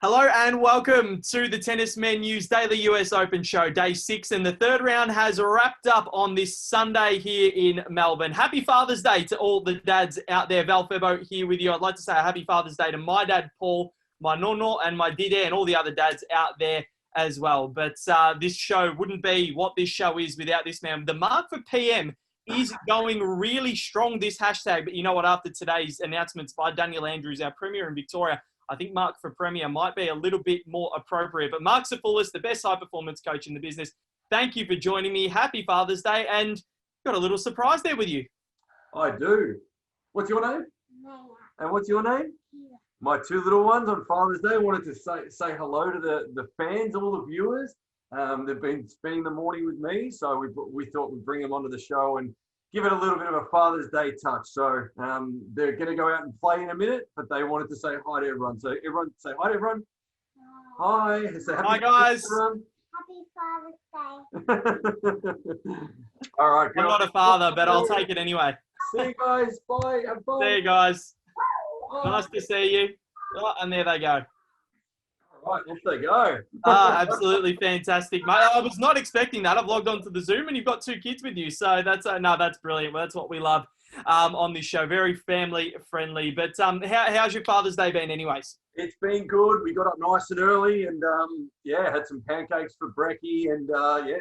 Hello and welcome to the Tennis Menus Daily US Open Show, day 6, and the third round has wrapped up on this Sunday here in Melbourne. Happy Father's Day to all the dads out there. Val Febbo here with you. I'd like to say a happy Father's Day to my dad, Paul, my nono, and my dide, and all the other dads out there as well. But this show wouldn't be what this show is without this man. The Marc for PM is going really strong, this hashtag. But you know what? After today's announcements by Daniel Andrews, our Premier in Victoria, I think Marc for Premier might be a little bit more appropriate. But Marc Sophoulis, the best high-performance coach in the business, thank you for joining me. Happy Father's Day. And got a little surprise there with you. I do. What's your name? Maya. And what's your name? Yeah. My two little ones on Father's Day. Wanted to say hello to the fans, all the viewers. They've been spending the morning with me, so we thought we'd bring them onto the show and give it a little bit of a Father's Day touch. So they're going to go out and play in a minute, but they wanted to say hi to everyone. So everyone, say hi to everyone. Hi. Say Hi, guys. Happy Father's Day. All right. I'm not a father, but I'll take it anyway. See you guys. Bye. Have fun. See you guys. Nice to see you. Oh, and there they go. All right, off they go. Absolutely fantastic, mate. I was not expecting that. I've logged onto the Zoom and you've got two kids with you. So that's that's brilliant. Well, that's what we love on this show. Very family friendly. But how's your Father's Day been anyways? It's been good. We got up nice and early and, had some pancakes for brekkie and,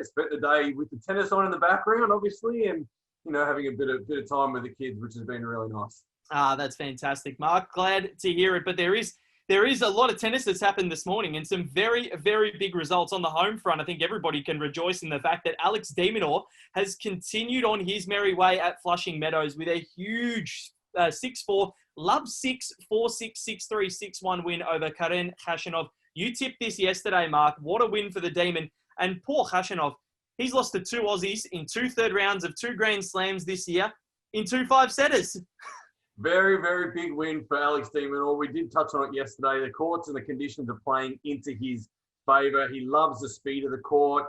spent the day with the tennis on in the background, obviously, and, having a bit of time with the kids, which has been really nice. That's fantastic, Marc. Glad to hear it. But there is a lot of tennis that's happened this morning and some very, very big results on the home front. I think everybody can rejoice in the fact that Alex De Minaur has continued on his merry way at Flushing Meadows with a huge 6-4, love 6, 4-6, 6-3, 6-1 win over Karen Khachanov. You tipped this yesterday, Marc. What a win for the Demon. And poor Khachanov, he's lost to two Aussies in 2 third rounds of 2 Grand Slams this year in 2 5-setters. Very, very big win for Alex De Minaur. We did touch on it yesterday. The courts and the conditions are playing into his favour. He loves the speed of the court.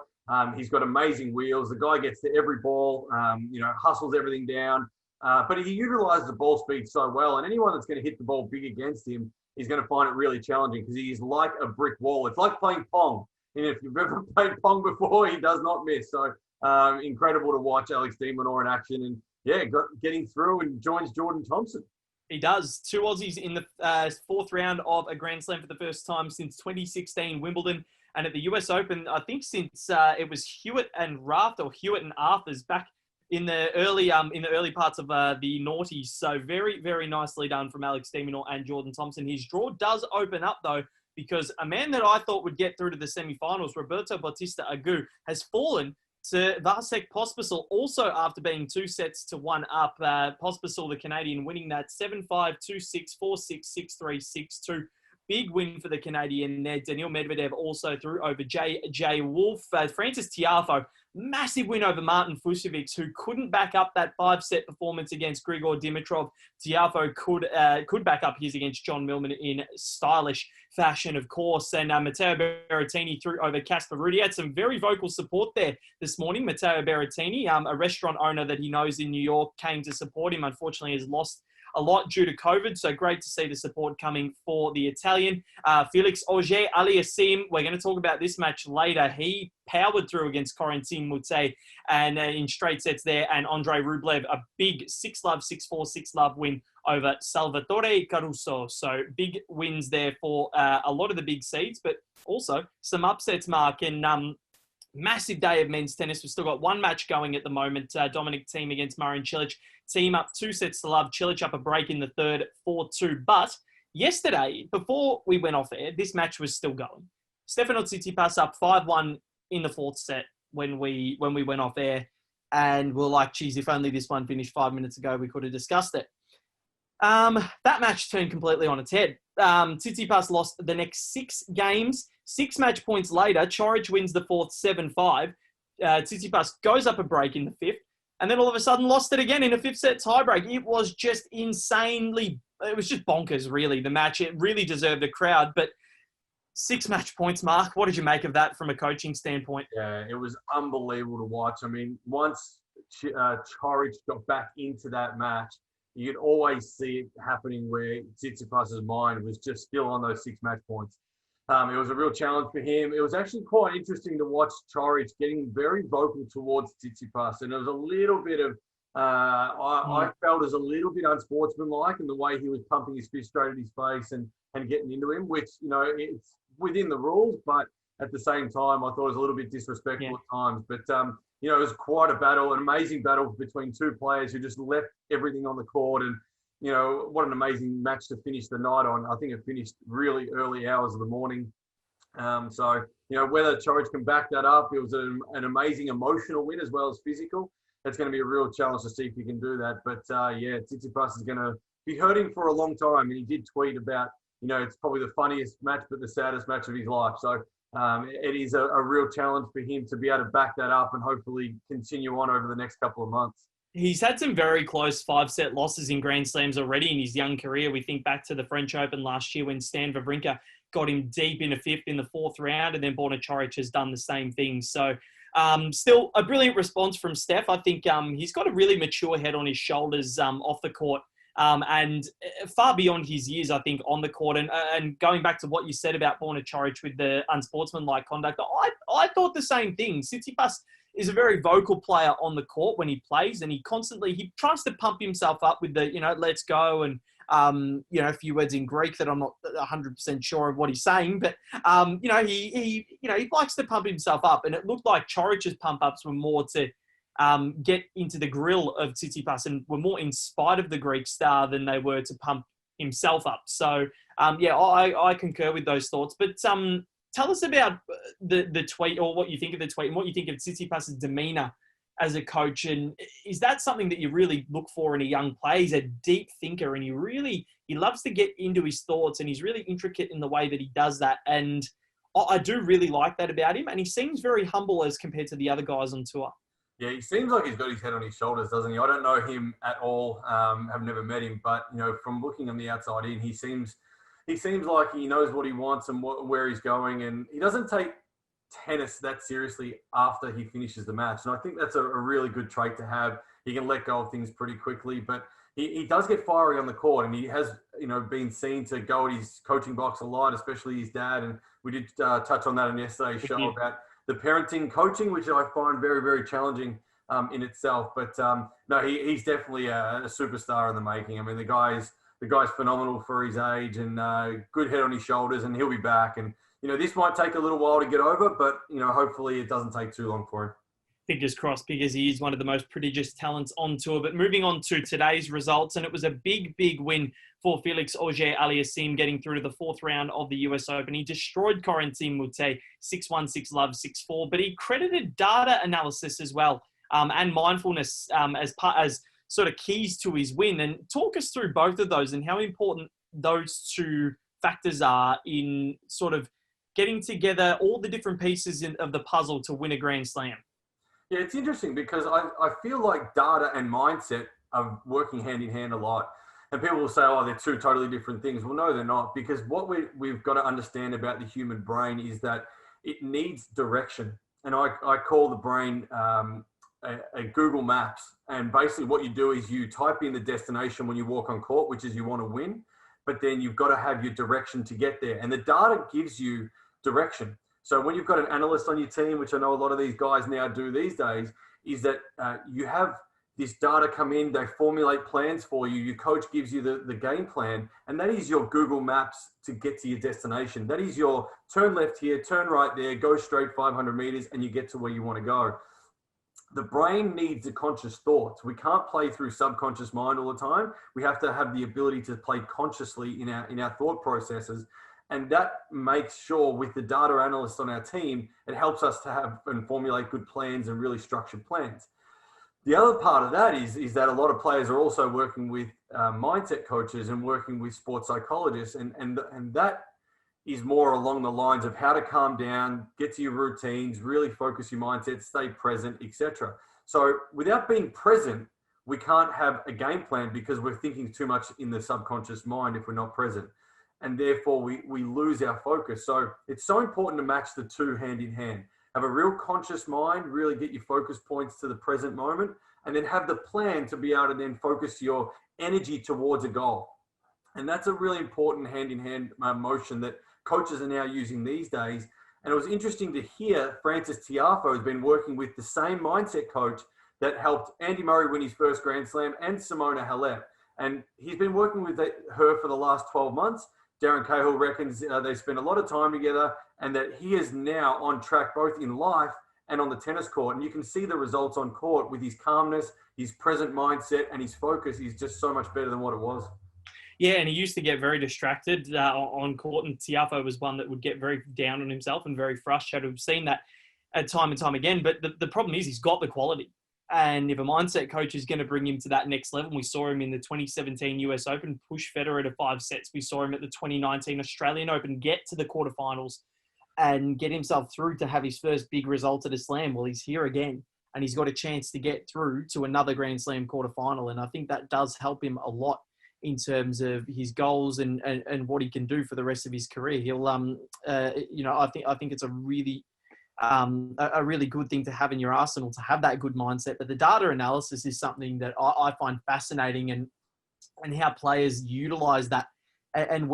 He's got amazing wheels. The guy gets to every ball, hustles everything down. But he utilises the ball speed so well. And anyone that's going to hit the ball big against him is going to find it really challenging because he's like a brick wall. It's like playing Pong. And if you've ever played Pong before, he does not miss. So incredible to watch Alex De Minaur in action. And getting through and joins Jordan Thompson. He does. 2 Aussies in the 4th round of a Grand Slam for the first time since 2016 Wimbledon. And at the US Open, I think since it was Hewitt and Arthurs back in the early parts of the noughties. So very, very nicely done from Alex De Minaur and Jordan Thompson. His draw does open up, though, because a man that I thought would get through to the semifinals, Roberto Bautista Agut, has fallen to Vasek Pospisil, also after being 2 sets to 1 up. Pospisil, the Canadian, winning that 7-5, 2-6, 4-6, 6-3, 6-2. Big win for the Canadian. Daniil Medvedev also through over J. Wolf. Francis Tiafoe, massive win over Martin Fucsovics, who couldn't back up that 5-set performance against Grigor Dimitrov. Tiafoe could back up his against John Millman in stylish fashion, of course. And Matteo Berrettini threw over Casper Ruud. He had some very vocal support there this morning. Matteo Berrettini, a restaurant owner that he knows in New York, came to support him. Unfortunately, has lost a lot due to COVID, so great to see the support coming for the Italian. Felix Auger-Aliassime, we're going to talk about this match later. He powered through against Corentin Moutet and in straight sets there, and Andrei Rublev, a big 6-love, 6-4, 6-love win over Salvatore Caruso. So big wins there for a lot of the big seeds, but also some upsets, Marc, and massive day of men's tennis. We've still got 1 match going at the moment. Dominic Thiem against Marin Cilic. Thiem up 2 sets to love. Cilic up a break in the third, 4-2. But yesterday, before we went off air, this match was still going. Stefano Tsitsipas up 5-1 in the 4th set when we went off air. And we're like, geez, if only this one finished 5 minutes ago, we could have discussed it. That match turned completely on its head. Tsitsipas lost the next 6 games. 6 match points later, Coric wins the 4th 7-5. Tsitsipas goes up a break in the 5th, and then all of a sudden lost it again in a 5th set tiebreak. It was just it was just bonkers, really, the match. It really deserved a crowd, but 6 match points, Marc. What did you make of that from a coaching standpoint? Yeah, it was unbelievable to watch. I mean, once Coric got back into that match, you could always see it happening where Tsitsipas's mind was just still on those 6 match points. It was a real challenge for him. It was actually quite interesting to watch Coric getting very vocal towards Tsitsipas, and it was a little bit of I felt as a little bit unsportsmanlike in the way he was pumping his fist straight at his face and getting into him, which, you know, it's within the rules, but at the same time, I thought it was a little bit disrespectful at times. But, you know, it was quite a battle, an amazing battle between two players who just left everything on the court. And, you know, what an amazing match to finish the night on. I think it finished really early hours of the morning. So, you know, whether Coric can back that up, it was an amazing emotional win as well as physical. It's going to be a real challenge to see if he can do that. But, yeah, Tsitsipas is going to be hurting for a long time. And he did tweet about, you know, it's probably the funniest match, but the saddest match of his life. So it is a real challenge for him to be able to back that up and hopefully continue on over the next couple of months. He's had some very close 5-set losses in Grand Slams already in his young career. We think back to the French Open last year when Stan Wawrinka got him deep in a fifth in the fourth round, and then Borna Coric has done the same thing. So still a brilliant response from Steph. I think he's got a really mature head on his shoulders off the court. And far beyond his years, I think, on the court. And going back to what you said about Borna Coric with the unsportsmanlike conduct, I thought the same thing. Tsitsipas is a very vocal player on the court when he plays, and he tries to pump himself up with the, you know, let's go, and you know, a few words in Greek that I'm not 100% sure of what he's saying, but you know, he likes to pump himself up, and it looked like Coric's pump ups were more to get into the grill of Tsitsipas and were more in spite of the Greek star than they were to pump himself up. So yeah, I concur with those thoughts, but tell us about the tweet, or what you think of the tweet, and what you think of Tsitsipas's demeanour as a coach. And is that something that you really look for in a young player? He's a deep thinker, and he loves to get into his thoughts, and he's really intricate in the way that he does that. And I do really like that about him. And he seems very humble as compared to the other guys on tour. Yeah, he seems like he's got his head on his shoulders, doesn't he? I don't know him at all. Have never met him, but, you know, from looking on the outside in, he seems like he knows what he wants and where he's going, and he doesn't take tennis that seriously after he finishes the match. And I think that's a really good trait to have. He can let go of things pretty quickly, but he does get fiery on the court, and he has, you know, been seen to go at his coaching box a lot, especially his dad. And we did touch on that in yesterday's show about the parenting coaching, which I find very, very challenging in itself. But no, he's definitely a superstar in the making. I mean, the guy's phenomenal for his age, and good head on his shoulders, and he'll be back. And, you know, this might take a little while to get over, but, you know, hopefully it doesn't take too long for him. Fingers crossed, because he is one of the most prodigious talents on tour. But moving on to today's results, and it was a big, big win for Felix Auger-Aliassime, getting through to the fourth round of the US Open. He destroyed Corentin Moutet 6-1, 6-love, 6-4, but he credited data analysis as well, and mindfulness as sort of keys to his win. And talk us through both of those and how important those two factors are in sort of getting together all the different pieces of the puzzle to win a Grand Slam. Yeah, it's interesting because I feel like data and mindset are working hand in hand a lot. And people will say, oh, they're two totally different things. Well, no, they're not, because what we've got to understand about the human brain is that it needs direction. And I call the brain a Google Maps. And basically what you do is you type in the destination when you walk on court, which is you want to win, but then you've got to have your direction to get there. And the data gives you direction. So when you've got an analyst on your team, which I know a lot of these guys now do these days, is that you have this data come in, they formulate plans for you. Your coach gives you the game plan, and that is your Google Maps to get to your destination. That is your turn left here, turn right there, go straight 500 meters, and you get to where you want to go. The brain needs a conscious thought. We can't play through subconscious mind all the time. We have to have the ability to play consciously in our thought processes. And that makes sure with the data analysts on our team, it helps us to have and formulate good plans and really structured plans. The other part of that is that a lot of players are also working with mindset coaches and working with sports psychologists. And that is more along the lines of how to calm down, get to your routines, really focus your mindset, stay present, etc. So without being present, we can't have a game plan because we're thinking too much in the subconscious mind if we're not present. And therefore we lose our focus. So it's so important to match the two hand in hand. Have a real conscious mind, really get your focus points to the present moment, and then have the plan to be able to then focus your energy towards a goal. And that's a really important hand in hand motion that coaches are now using these days. And it was interesting to hear Frances Tiafoe has been working with the same mindset coach that helped Andy Murray win his first Grand Slam and Simona Halep. And he's been working with her for the last 12 months. Darren Cahill reckons they spent a lot of time together and that he is now on track both in life and on the tennis court. And you can see the results on court with his calmness, his present mindset, and his focus. He's just so much better than what it was. Yeah, and he used to get very distracted on court, and Tiafoe was one that would get very down on himself and very frustrated. We've seen that at time and time again, but the problem is he's got the quality. And if a mindset coach is going to bring him to that next level, we saw him in the 2017 US Open push Federer to 5 sets. We saw him at the 2019 Australian Open get to the quarterfinals and get himself through to have his first big result at a slam. Well, he's here again, and he's got a chance to get through to another Grand Slam quarterfinal. And I think that does help him a lot in terms of his goals and what he can do for the rest of his career. He'll, I think it's a really good thing to have in your arsenal, to have that good mindset. But the data analysis is something that I find fascinating, and how players utilize that, and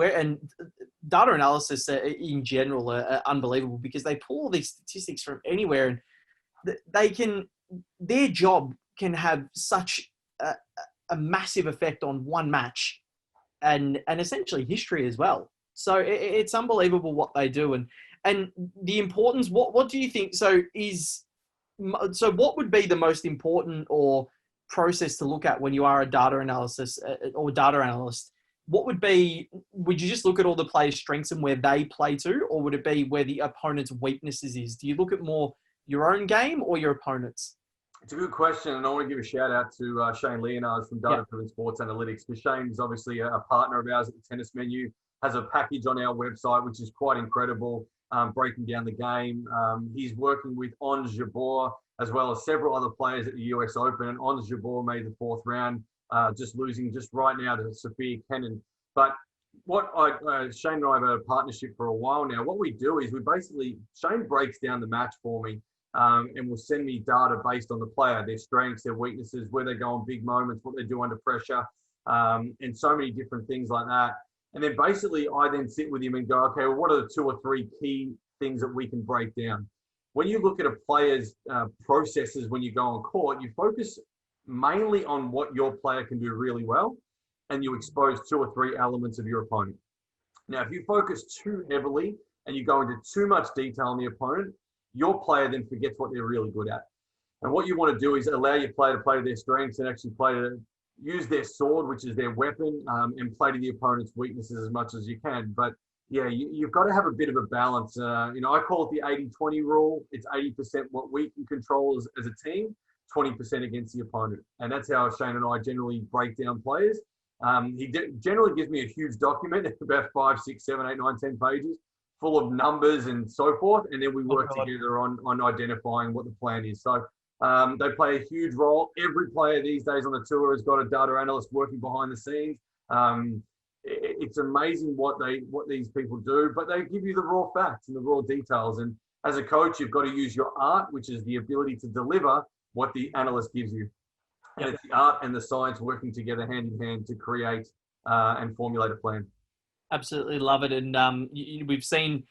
data analysis in general are unbelievable, because they pull all these statistics from anywhere, and their job can have such a massive effect on one match and essentially history as well. So it's unbelievable what they do. And the importance, what do you think? So what would be the most important or process to look at when you are a data analysis or data analyst? Would you just look at all the players' strengths and where they play to, or would it be where the opponent's weaknesses is? Do you look at more your own game or your opponent's? It's a good question, and I want to give a shout out to Shane Leonard from Data Driven Sports Analytics, because Shane is obviously a partner of ours at the Tennis Menu, has a package on our website which is quite incredible, breaking down the game. He's working with Ons Jabeur as well as several other players at the US Open, and Ons Jabeur made the 4th round, just losing just right now to Sophia Kenin. But Shane and I have had a partnership for a while now. What we do is Shane breaks down the match for me. And will send me data based on the player, their strengths, their weaknesses, where they go on big moments, what they do under pressure, and so many different things like that. And then basically I then sit with him and go, okay, well, what are the 2 or 3 key things that we can break down? When you look at a player's processes when you go on court, you focus mainly on what your player can do really well, and you expose 2 or 3 elements of your opponent. Now, if you focus too heavily and you go into too much detail on the opponent, your player then forgets what they're really good at. And what you want to do is allow your player to play to their strengths and actually use their sword, which is their weapon, and play to the opponent's weaknesses as much as you can. But yeah, you've got to have a bit of a balance. I call it the 80-20 rule. It's 80% what we can control as a team, 20% against the opponent. And that's how Shane and I generally break down players. He generally gives me a huge document, about 5, 6, 7, 8, 9, 10 pages, full of numbers and so forth, and then we work together on identifying what the plan is. So they play a huge role. Every player these days on the tour has got a data analyst working behind the scenes. It's amazing what these people do, but they give you the raw facts and the raw details. And as a coach, you've got to use your art, which is the ability to deliver what the analyst gives you. And it's the art and the science working together hand in hand to create and formulate a plan. Absolutely love it. And we've seen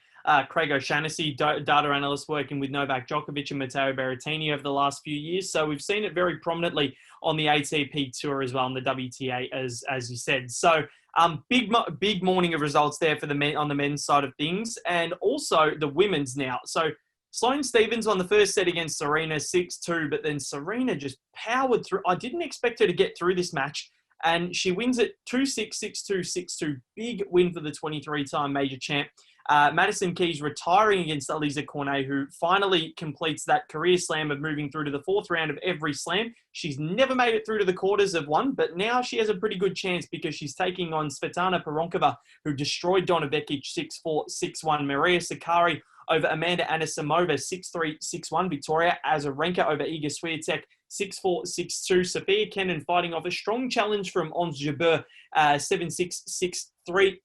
Craig O'Shaughnessy, data analyst, working with Novak Djokovic and Matteo Berrettini over the last few years. So we've seen it very prominently on the ATP Tour as well, on the WTA, as you said. So big morning of results there for the men on the men's side of things, and also the women's now. So Sloane Stephens won the first set against Serena 6-2, but then Serena just powered through. I didn't expect her to get through this match, and she wins it 2-6, 6-2, 6-2. Big win for the 23-time major champ. Madison Keys retiring against Aliza Cornet, who finally completes that career slam of moving through to the 4th round of every slam. She's never made it through to the quarters of one, but now she has a pretty good chance because she's taking on Svetlana Peronkova, who destroyed Donna Vekic 6-4, 6-1. Maria Sakkari over Amanda Anisimova 6-3, 6-1. Victoria Azarenka over Iga Swiatek 6-4, 6-2. Sophia Kenin fighting off a strong challenge from Ons Jabeur 7-6, 6-3.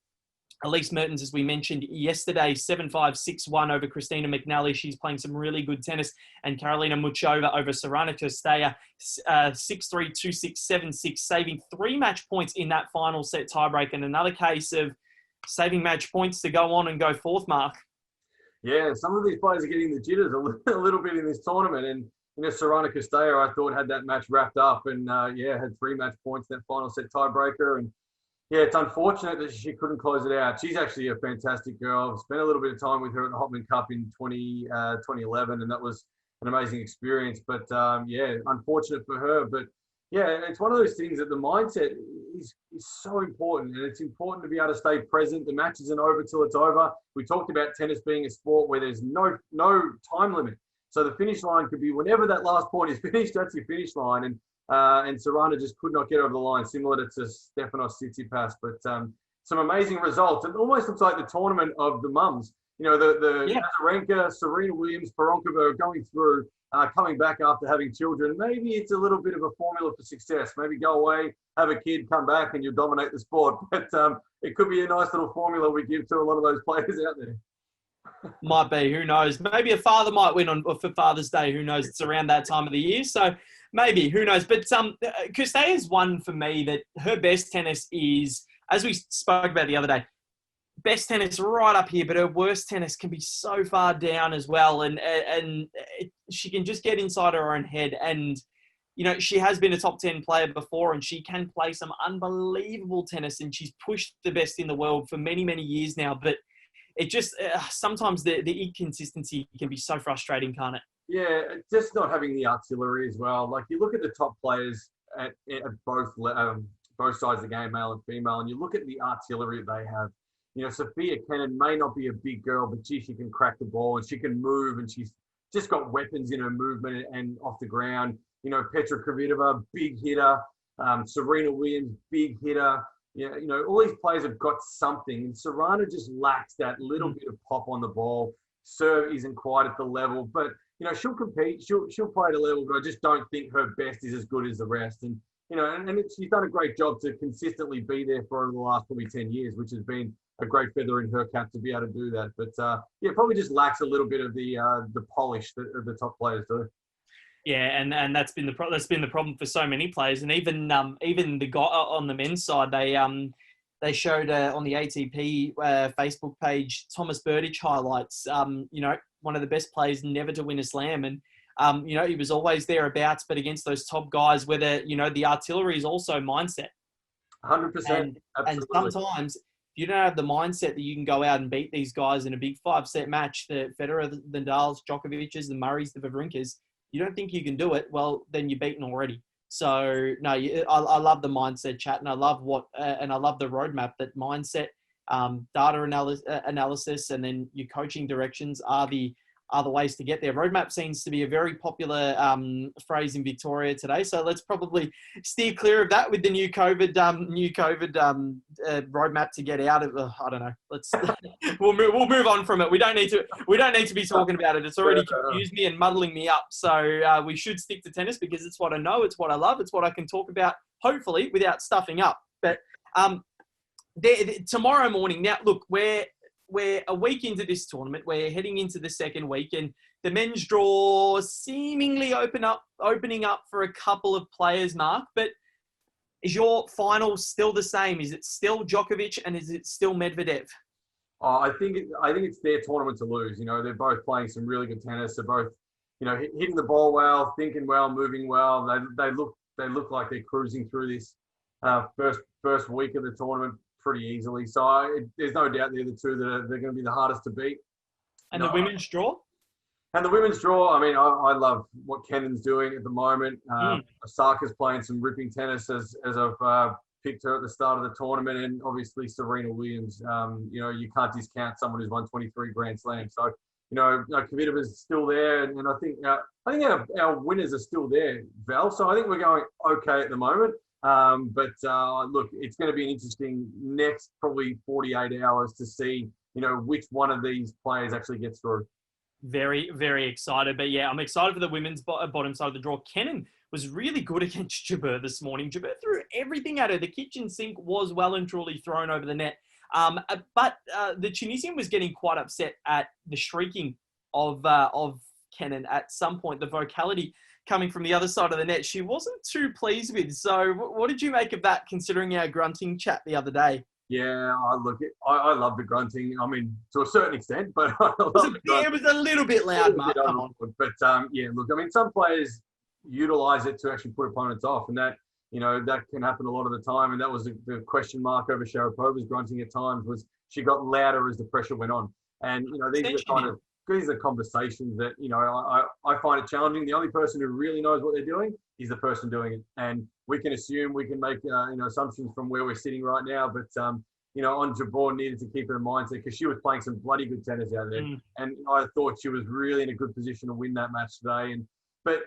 Elise Mertens, as we mentioned yesterday, 7-5, 6-1 over Christina McNally. She's playing some really good tennis. And Karolína Muchová over Sorana Cîrstea, 6-3, 2-6, 7-6, saving 3 match points in that final set tiebreak. And another case of saving match points to go on and go fourth, Marc. Yeah, some of these players are getting the jitters a little bit in this tournament. And, Sorana Castello, I thought, had that match wrapped up and, had 3 match points in that final set tiebreaker. And, yeah, it's unfortunate that she couldn't close it out. She's actually a fantastic girl. I've spent a little bit of time with her at the Hopman Cup in 2011, and that was an amazing experience. But, unfortunate for her. But, yeah, it's one of those things that the mindset is so important, and it's important to be able to stay present. The match isn't over till it's over. We talked about tennis being a sport where there's no time limit. So the finish line could be whenever that last point is finished, that's your finish line. And Sorana just could not get over the line, similar to Stefanos Tsitsipas. But some amazing results. It almost looks like the tournament of the mums. Azarenka, Serena Williams, Pironkova going through, coming back after having children. Maybe it's a little bit of a formula for success. Maybe go away, have a kid, come back, and you'll dominate the sport. But it could be a nice little formula we give to a lot of those players out there. Might be, who knows? Maybe a father might win for Father's Day. Who knows? It's around that time of the year, so maybe, who knows? But Castello is one for me that her best tennis is, as we spoke about the other day, best tennis right up here, but her worst tennis can be so far down as well, and she can just get inside her own head. And she has been a top 10 player before, and she can play some unbelievable tennis, and she's pushed the best in the world for many, many years now. But it just sometimes the inconsistency can be so frustrating, can't it? Yeah, just not having the artillery as well. Like, you look at the top players at both sides of the game, male and female, and you look at the artillery they have. Sophia Kenin may not be a big girl, but gee, she can crack the ball and she can move, and she's just got weapons in her movement and off the ground. Petra Kvitova, big hitter. Serena Williams, big hitter. All these players have got something, and Sorana just lacks that little bit of pop on the ball. Serve isn't quite at the level, but she'll compete. She'll play at a level, but I just don't think her best is as good as the rest. And she's done a great job to consistently be there for the last probably 10 years, which has been a great feather in her cap to be able to do that. But probably just lacks a little bit of the polish that the top players do. Yeah, and that's been the problem for so many players, and even the guy on the men's side, they showed on the ATP Facebook page Thomas Berdych highlights. One of the best players never to win a slam, and he was always thereabouts, but against those top guys, whether the artillery is also mindset. 100%. And sometimes, if you don't have the mindset that you can go out and beat these guys in a big 5-set match, the Federer, the Nadals, Djokovic's, the Murrays, the Wawrinkas, you don't think you can do it, well, then you're beaten already. So, no, I love the mindset chat, and I love and I love the roadmap that mindset, data analysis, and then your coaching directions are the ways to get there. Roadmap seems to be a very popular phrase in Victoria today, so let's probably steer clear of that with the new COVID roadmap to get out of. I don't know. We'll move on from it. We don't need to be talking about it. It's already confused me and muddling me up. So we should stick to tennis because it's what I know, it's what I love, it's what I can talk about, hopefully without stuffing up. But tomorrow morning. Now, look, we're a week into this tournament. We're heading into the second week, and the men's draw seemingly opening up for a couple of players, Marc. But is your final still the same? Is it still Djokovic, and is it still Medvedev? I think it's their tournament to lose. They're both playing some really good tennis. They're both, hitting the ball well, thinking well, moving well. They look like they're cruising through this first week of the tournament pretty easily. So there's no doubt they're the two that they're going to be the hardest to beat. And the women's draw? And the women's draw, I mean, I love what Kenin's doing at the moment. Osaka's playing some ripping tennis as I've picked her at the start of the tournament. And obviously Serena Williams, you can't discount someone who's won 23 Grand Slams. So, Kvitova's still there. And I think our winners are still there, Val. So I think we're going okay at the moment. Look, it's going to be an interesting next probably 48 hours to see, which one of these players actually gets through. Very, very excited. But yeah, I'm excited for the women's bottom side of the draw. Kenin was really good against Jabeur this morning. Jabeur threw everything at her. The kitchen sink was well and truly thrown over the net. But the Tunisian was getting quite upset at the shrieking of Kenin at some point, the vocality coming from the other side of the net, she wasn't too pleased with. So what did you make of that, considering our grunting chat the other day? Yeah, I love the grunting. I mean, to a certain extent, but I love the It was a little bit loud, Mark. Come on. But yeah, look, I mean, some players utilize it to actually put opponents off, and that that can happen a lot of the time. And that was the question mark over Sharapova's grunting at times, was she got louder as the pressure went on. And these are conversations that I find it challenging. The only person who really knows what they're doing is the person doing it, and we can assume, we can make assumptions from where we're sitting right now. But on Jabor needed to keep her mindset, because she was playing some bloody good tennis out there, and I thought she was really in a good position to win that match today. But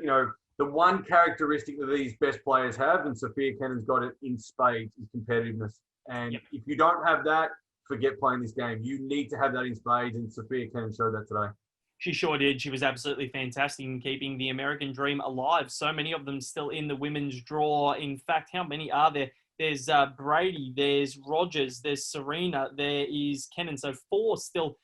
the one characteristic that these best players have, and Sophia Kennan's got it in spades, is competitiveness. And if you don't have that, forget playing this game. You need to have that in spades, and Sophia Kennan showed that today. She sure did. She was absolutely fantastic in keeping the American dream alive. So many of them still in the women's draw. In fact, how many are there? There's Brady, there's Rogers, there's Serena, there is Kennan. So 4 still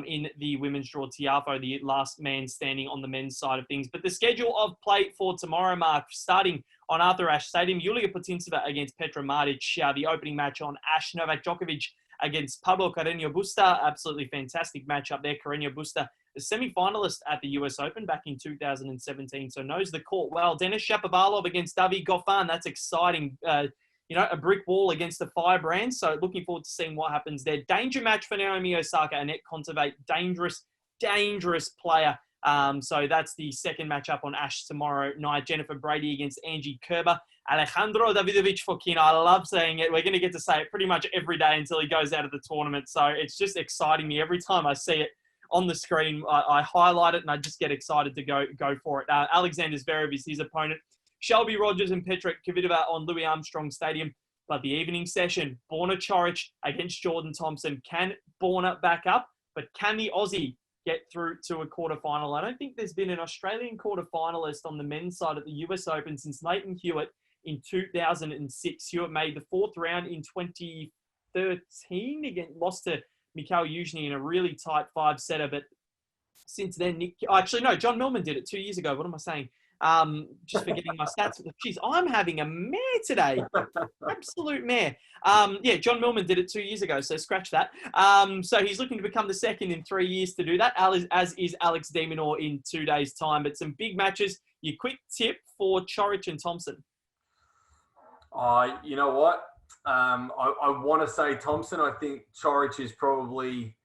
in the women's draw. Tiafoe, the last man standing on the men's side of things. But the schedule of play for tomorrow, Mark, starting on Arthur Ashe Stadium, Yulia Putintseva against Petra Martic. The opening match on Ashe, Novak Djokovic against Pablo Carreño Busta. Absolutely fantastic matchup there. Carreño Busta, the semi-finalist at the US Open back in 2017, so knows the court well. Denis Shapovalov against David Goffin. That's exciting. A brick wall against the firebrand. So looking forward to seeing what happens there. Danger match for Naomi Osaka. Annette Kontaveit, dangerous player. So that's the second matchup on Ashe tomorrow night. Jennifer Brady against Angie Kerber. Alejandro Davidovich Fokina. I love saying it. We're going to get to say it pretty much every day until he goes out of the tournament. So it's just exciting me every time I see it on the screen. I highlight it and I just get excited to go for it. Alexander Zverev is his opponent. Shelby Rogers and Petra Kvitova on Louis Armstrong Stadium. But the evening session, Borna Coric against Jordan Thompson. Can Borna back up? But can the Aussie get through to a quarterfinal? I don't think there's been an Australian quarterfinalist on the men's side at the US Open since Leighton Hewitt in 2006. Hewitt made the 4th round in 2013. Again, lost to Mikhail Yuzhny in a really tight 5-setter. But since then, John Millman did it 2 years ago. What am I saying? Just forgetting my stats. Jeez, I'm having a mare today. Absolute mare. John Millman did it 2 years ago, so scratch that. So he's looking to become the second in 3 years to do that, as is Alex De Minaur in 2 days' time. But some big matches. Your quick tip for Coric and Thompson? You know what? I want to say Thompson. I think Coric is probably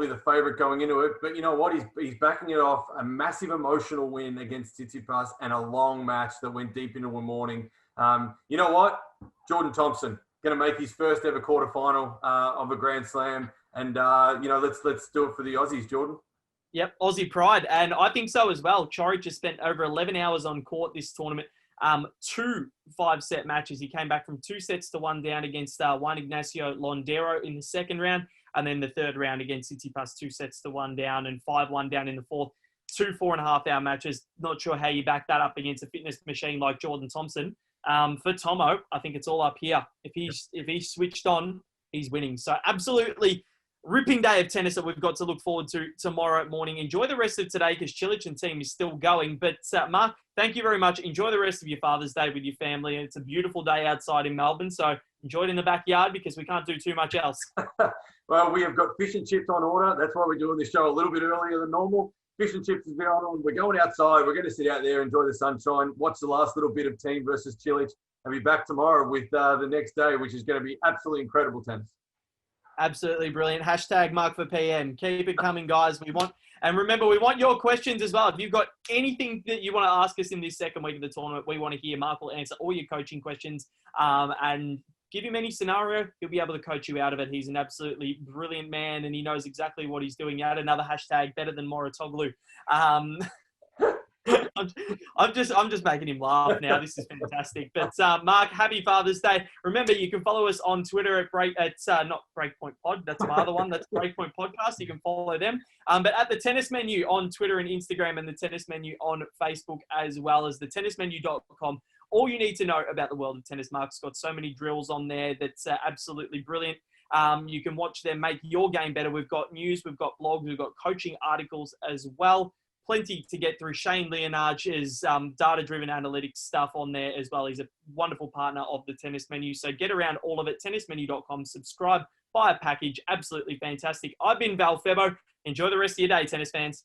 the favourite going into it. But you know what? He's backing it off a massive emotional win against Tsitsipas and a long match that went deep into a morning. You know what? Jordan Thompson going to make his first ever quarterfinal of a Grand Slam. And, let's do it for the Aussies, Jordan. Yep, Aussie pride. And I think so as well. Coric just spent over 11 hours on court this tournament. 2 5-set matches. He came back from 2 sets to 1 down against Juan Ignacio Londero in the second round. And then the third round against Tsitsipas, 2 sets to 1 down and 5-1 down in the fourth. 2 4.5-hour matches. Not sure how you back that up against a fitness machine like Jordan Thompson. For Tomo, I think it's all up here. If he's switched on, he's winning. So absolutely ripping day of tennis that we've got to look forward to tomorrow morning. Enjoy the rest of today because Cilic and team is still going. But Mark, thank you very much. Enjoy the rest of your Father's Day with your family. It's a beautiful day outside in Melbourne, so enjoy it in the backyard because we can't do too much else. Well, we have got fish and chips on order. That's why we're doing this show a little bit earlier than normal. Fish and chips has been on. We're going outside. We're going to sit out there, enjoy the sunshine, watch the last little bit of team versus Cilic, and be back tomorrow with the next day, which is going to be absolutely incredible tennis. Absolutely brilliant. Hashtag Mark for PM. Keep it coming, guys. And remember, we want your questions as well. If you've got anything that you want to ask us in this second week of the tournament, we want to hear. Mark will answer all your coaching questions and give him any scenario. He'll be able to coach you out of it. He's an absolutely brilliant man and he knows exactly what he's doing. Add another hashtag, better than Moratoglu. I'm just making him laugh now. This is fantastic. But Mark, happy Father's Day. Remember, you can follow us on Twitter at not Breakpoint Pod. That's my other one. That's Breakpoint Podcast. You can follow them. But at the Tennis Menu on Twitter and Instagram, and the Tennis Menu on Facebook, as well as the tennismenu.com. All you need to know about the world of tennis. Mark's got so many drills on there that's absolutely brilliant. You can watch them make your game better. We've got news, we've got blogs, we've got coaching articles as well. plenty to get through. Shane Leonard's data-driven analytics stuff on there as well. He's a wonderful partner of the Tennis Menu. So get around all of it, tennismenu.com. Subscribe, buy a package. Absolutely fantastic. I've been Val Febbo. Enjoy the rest of your day, tennis fans.